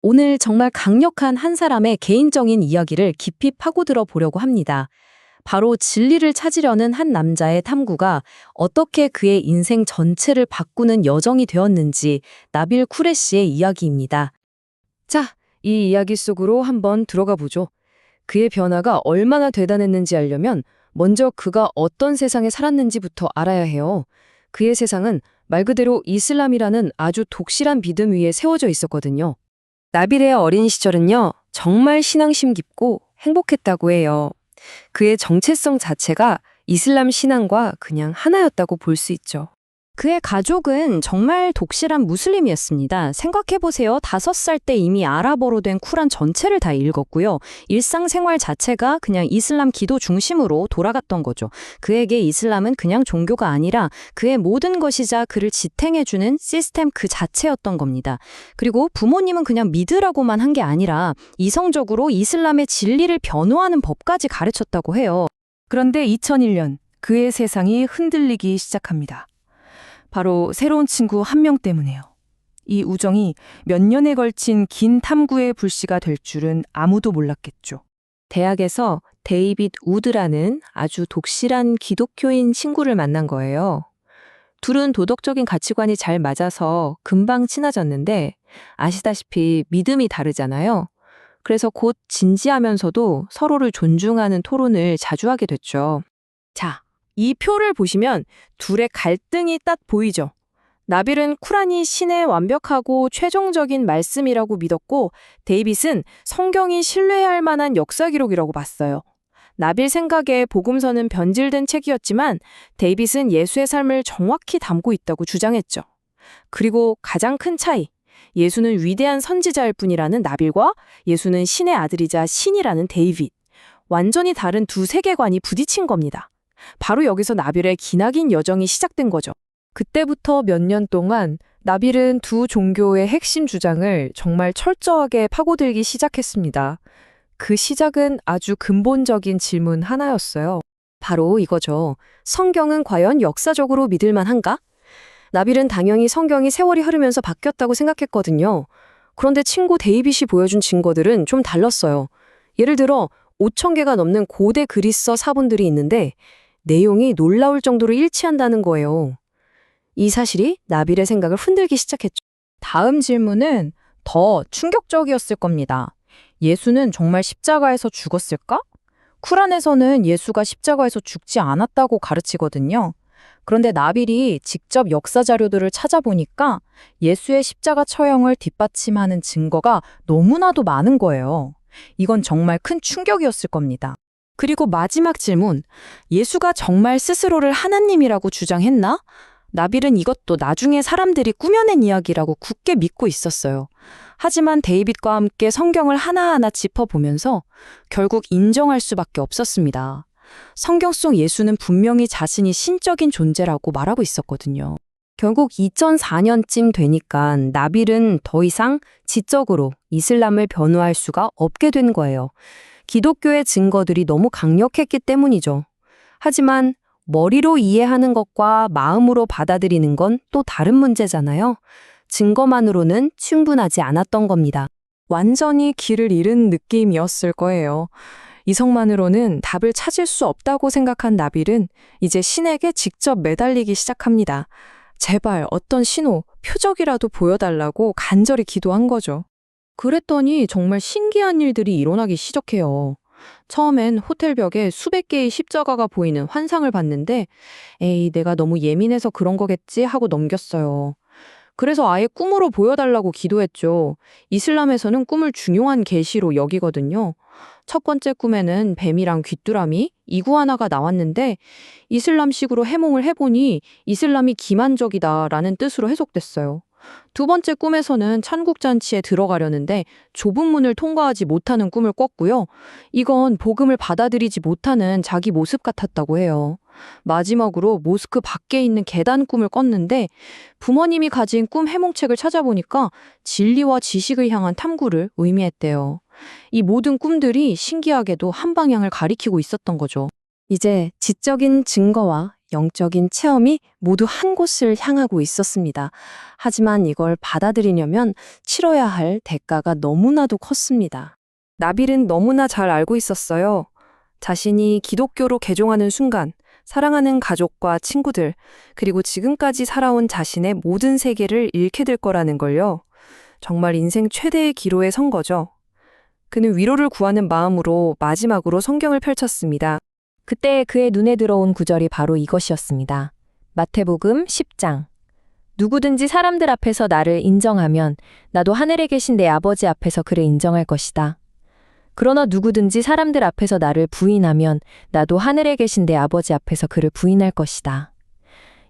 오늘 정말 강력한 한 사람의 개인적인 이야기를 깊이 파고들어 보려고 합니다. 바로 진리를 찾으려는 한 남자의 탐구가 어떻게 그의 인생 전체를 바꾸는 여정이 되었는지 나빌 쿠레시의 이야기입니다. 자, 이 이야기 속으로 한번 들어가 보죠. 그의 변화가 얼마나 대단했는지 알려면 먼저 그가 어떤 세상에 살았는지부터 알아야 해요. 그의 세상은 말 그대로 이슬람이라는 아주 독실한 믿음 위에 세워져 있었거든요. 나빌의 어린 시절은요, 정말 신앙심 깊고 행복했다고 해요. 그의 정체성 자체가 이슬람 신앙과 그냥 하나였다고 볼 수 있죠. 그의 가족은 정말 독실한 무슬림이었습니다. 생각해보세요. 5살 때 이미 아랍어로 된 쿠란 전체를 다 읽었고요. 일상생활 자체가 그냥 이슬람 기도 중심으로 돌아갔던 거죠. 그에게 이슬람은 그냥 종교가 아니라 그의 모든 것이자 그를 지탱해주는 시스템 그 자체였던 겁니다. 그리고 부모님은 그냥 믿으라고만 한 게 아니라 이성적으로 이슬람의 진리를 변호하는 법까지 가르쳤다고 해요. 그런데 2001년 그의 세상이 흔들리기 시작합니다. 바로 새로운 친구 한 명 때문에요. 이 우정이 몇 년에 걸친 긴 탐구의 불씨가 될 줄은 아무도 몰랐겠죠. 대학에서 데이빗 우드라는 아주 독실한 기독교인 친구를 만난 거예요. 둘은 도덕적인 가치관이 잘 맞아서 금방 친해졌는데 아시다시피 믿음이 다르잖아요. 그래서 곧 진지하면서도 서로를 존중하는 토론을 자주 하게 됐죠. 자, 이 표를 보시면 둘의 갈등이 딱 보이죠. 나빌은 쿠란이 신의 완벽하고 최종적인 말씀이라고 믿었고 데이빗은 성경이 신뢰할 만한 역사 기록이라고 봤어요. 나빌 생각에 복음서는 변질된 책이었지만 데이빗은 예수의 삶을 정확히 담고 있다고 주장했죠. 그리고 가장 큰 차이, 예수는 위대한 선지자일 뿐이라는 나빌과 예수는 신의 아들이자 신이라는 데이빗. 완전히 다른 두 세계관이 부딪힌 겁니다. 바로 여기서 나빌의 기나긴 여정이 시작된 거죠. 그때부터 몇 년 동안 나빌은 두 종교의 핵심 주장을 정말 철저하게 파고들기 시작했습니다. 그 시작은 아주 근본적인 질문 하나였어요. 바로 이거죠. 성경은 과연 역사적으로 믿을 만한가? 나빌은 당연히 성경이 세월이 흐르면서 바뀌었다고 생각했거든요. 그런데 친구 데이빗이 보여준 증거들은 좀 달랐어요. 예를 들어 5,000개가 넘는 고대 그리스어 사본들이 있는데 내용이 놀라울 정도로 일치한다는 거예요. 이 사실이 나빌의 생각을 흔들기 시작했죠. 다음 질문은 더 충격적이었을 겁니다. 예수는 정말 십자가에서 죽었을까? 쿠란에서는 예수가 십자가에서 죽지 않았다고 가르치거든요. 그런데 나빌이 직접 역사 자료들을 찾아보니까 예수의 십자가 처형을 뒷받침하는 증거가 너무나도 많은 거예요. 이건 정말 큰 충격이었을 겁니다. 그리고 마지막 질문, 예수가 정말 스스로를 하나님이라고 주장했나? 나빌은 이것도 나중에 사람들이 꾸며낸 이야기라고 굳게 믿고 있었어요. 하지만 데이빗과 함께 성경을 하나하나 짚어보면서 결국 인정할 수밖에 없었습니다. 성경 속 예수는 분명히 자신이 신적인 존재라고 말하고 있었거든요. 결국 2004년쯤 되니까 나빌은 더 이상 지적으로 이슬람을 변호할 수가 없게 된 거예요. 기독교의 증거들이 너무 강력했기 때문이죠. 하지만 머리로 이해하는 것과 마음으로 받아들이는 건 또 다른 문제잖아요. 증거만으로는 충분하지 않았던 겁니다. 완전히 길을 잃은 느낌이었을 거예요. 이성만으로는 답을 찾을 수 없다고 생각한 나빌은 이제 신에게 직접 매달리기 시작합니다. 제발 어떤 신호, 표적이라도 보여달라고 간절히 기도한 거죠. 그랬더니 정말 신기한 일들이 일어나기 시작해요. 처음엔 호텔 벽에 수백 개의 십자가가 보이는 환상을 봤는데 에이, 내가 너무 예민해서 그런 거겠지 하고 넘겼어요. 그래서 아예 꿈으로 보여달라고 기도했죠. 이슬람에서는 꿈을 중요한 계시로 여기거든요. 첫 번째 꿈에는 뱀이랑 귀뚜라미, 이구아나가 나왔는데 이슬람식으로 해몽을 해보니 이슬람이 기만적이다라는 뜻으로 해석됐어요. 두 번째 꿈에서는 천국잔치에 들어가려는데 좁은 문을 통과하지 못하는 꿈을 꿨고요. 이건 복음을 받아들이지 못하는 자기 모습 같았다고 해요. 마지막으로 모스크 밖에 있는 계단 꿈을 꿨는데 부모님이 가진 꿈 해몽책을 찾아보니까 진리와 지식을 향한 탐구를 의미했대요. 이 모든 꿈들이 신기하게도 한 방향을 가리키고 있었던 거죠. 이제 지적인 증거와 영적인 체험이 모두 한 곳을 향하고 있었습니다. 하지만 이걸 받아들이려면 치러야 할 대가가 너무나도 컸습니다. 나빌은 너무나 잘 알고 있었어요. 자신이 기독교로 개종하는 순간 사랑하는 가족과 친구들, 그리고 지금까지 살아온 자신의 모든 세계를 잃게 될 거라는 걸요. 정말 인생 최대의 기로에 선 거죠. 그는 위로를 구하는 마음으로 마지막으로 성경을 펼쳤습니다. 그때 그의 눈에 들어온 구절이 바로 이것이었습니다. 마태복음 10장. 누구든지 사람들 앞에서 나를 인정하면 나도 하늘에 계신 내 아버지 앞에서 그를 인정할 것이다. 그러나 누구든지 사람들 앞에서 나를 부인하면 나도 하늘에 계신 내 아버지 앞에서 그를 부인할 것이다.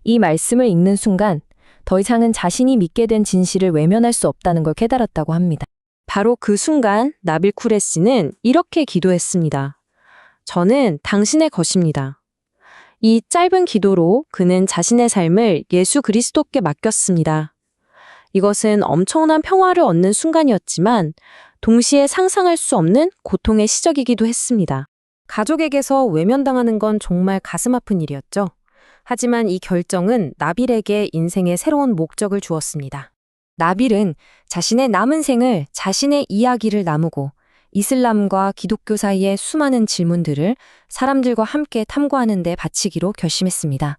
이 말씀을 읽는 순간 더 이상은 자신이 믿게 된 진실을 외면할 수 없다는 걸 깨달았다고 합니다. 바로 그 순간 나빌 쿠레시는 이렇게 기도했습니다. 저는 당신의 것입니다. 이 짧은 기도로 그는 자신의 삶을 예수 그리스도께 맡겼습니다. 이것은 엄청난 평화를 얻는 순간이었지만 동시에 상상할 수 없는 고통의 시작이기도 했습니다. 가족에게서 외면당하는 건 정말 가슴 아픈 일이었죠. 하지만 이 결정은 나빌에게 인생의 새로운 목적을 주었습니다. 나빌은 자신의 남은 생을 자신의 이야기를 나누고 이슬람과 기독교 사이의 수많은 질문들을 사람들과 함께 탐구하는 데 바치기로 결심했습니다.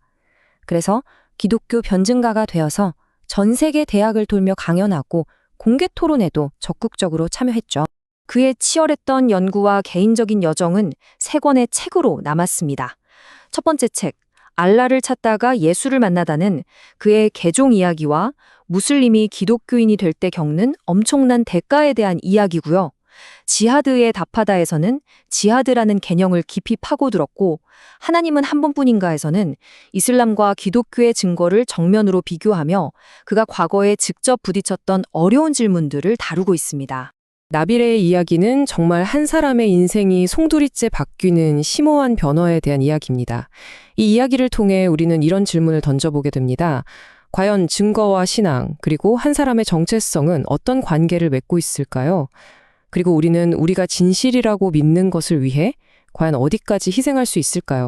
그래서 기독교 변증가가 되어서 전 세계 대학을 돌며 강연하고 공개 토론에도 적극적으로 참여했죠. 그의 치열했던 연구와 개인적인 여정은 3권의 책으로 남았습니다. 첫 번째 책, 알라를 찾다가 예수를 만나다는 그의 개종 이야기와 무슬림이 기독교인이 될 때 겪는 엄청난 대가에 대한 이야기고요. 지하드에 답하다에서는 지하드라는 개념을 깊이 파고들었고 하나님은 한 번뿐인가에서는 이슬람과 기독교의 증거를 정면으로 비교하며 그가 과거에 직접 부딪혔던 어려운 질문들을 다루고 있습니다. 나빌의 이야기는 정말 한 사람의 인생이 송두리째 바뀌는 심오한 변화에 대한 이야기입니다. 이 이야기를 통해 우리는 이런 질문을 던져보게 됩니다. 과연 증거와 신앙, 그리고 한 사람의 정체성은 어떤 관계를 맺고 있을까요? 그리고 우리는 우리가 진실이라고 믿는 것을 위해 과연 어디까지 희생할 수 있을까요?